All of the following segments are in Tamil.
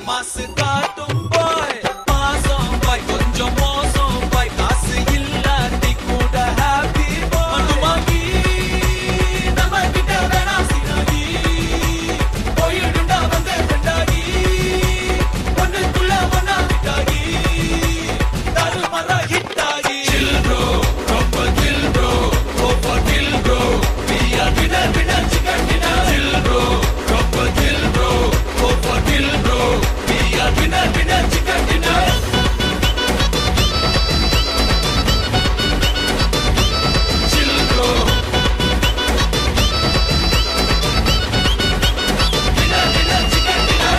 மாசு காட்டும் பாய் பாசம் பாய் கொஞ்சம் மோசம் பாய் காசு இல்லாட்டி கூட ஹாப்பி பாய் மதுமாகி நம்ம கிட்ட வேணா சினாகி போயிடுண்டா வந்து ரெண்டாகி ஒண்ணுக்குள்ள ஒன்னா விட்டாகி தருமரா ஹிட்டாகி chill bro proper chill bro proper chill bro we are winner chicken dinner chill bro proper chill bro proper chill bro we are winner chicken dinner chill bro winner chicken dinner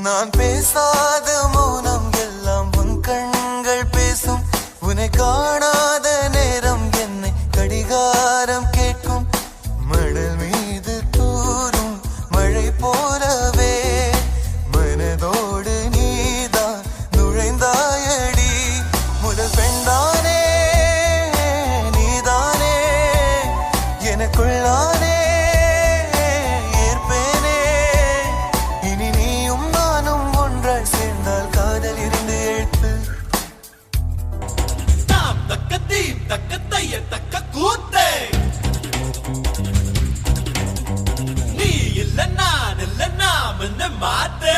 நான் பேசாத மௌனம் எல்லாம் உன் கண்கள் பேசும் உன்னை காணாத நேரம் என்னை கடிகாரம் கேட்கும் மணல் மீது தூரும் மழை போலவே மனதோடு நீதான் நுழைந்தாயடி முதல் பெண்தானே நீதானே எனக்குள்ளானே ஏற்பேனே இனி நீயும் நானும் ஒன்றாய் சேர்ந்தால் காதல் இருந்து எழுப்பு தாம் தக்க தீம் தக்க தைய தக்க கூத்தே நீ இல்ல நான் இல்ல நாம் என்ன மாத்தே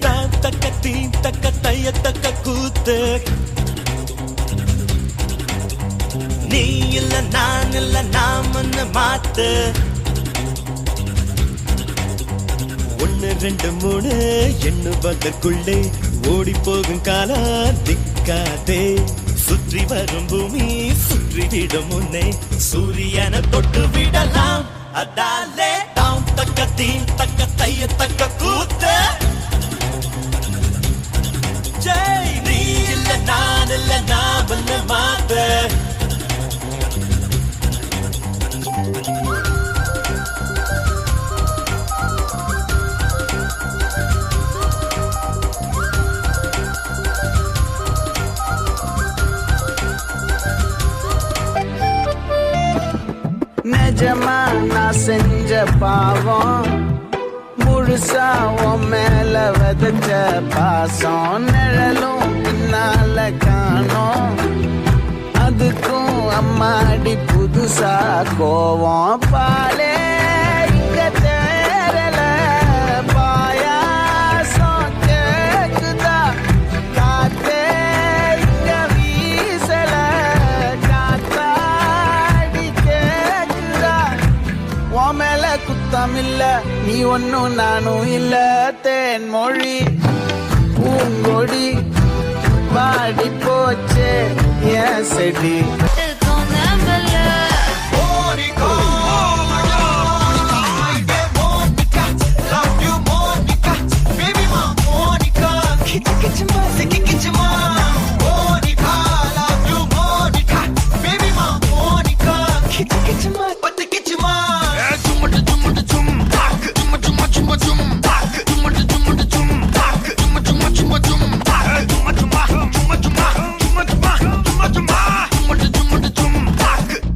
தாம் தக்க தீம் தக்க தைய தக்க கூத்தே நீ இல்ல நான் இல்ல நாம் என்ன மாத்து ஒன்னு ரெண்டு மூணு எண்ணுவதற்குள்ளே ஓடி போகும் காலா திக்காதே சுற்றி வரும் பூமி சுற்றி விடும் முன்னே சூரியனை தொட்டு விடலாம் அதாலே தாம் தக்க தீம் தக்க தைய தக்க கூத்த ஜெய் நீ இல்ல நான் இல்ல நாம் இல்ல மாத்த நிஜமா நான் செஞ்ச பாவம் முழுசா உன் மேல விதைச்ச பாசம் நிழலும் பின்னால காணோம் அதுக்கும் அம்மாடி புதுசா கோவம் பாலே இங்க தேரல பாயாசம் கேக்குதா காத்தே இங்க வீசல காத்தாடி கேக்குதா உன் மேல குத்தம் இல்ல நீ ஒன்னும் நானும் இல்ல தேன் மொழி பூங்கொடி வாடி போச்சே என் செடி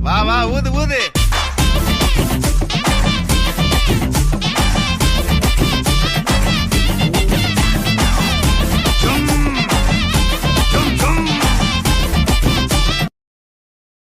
வா வா ஊது ஊது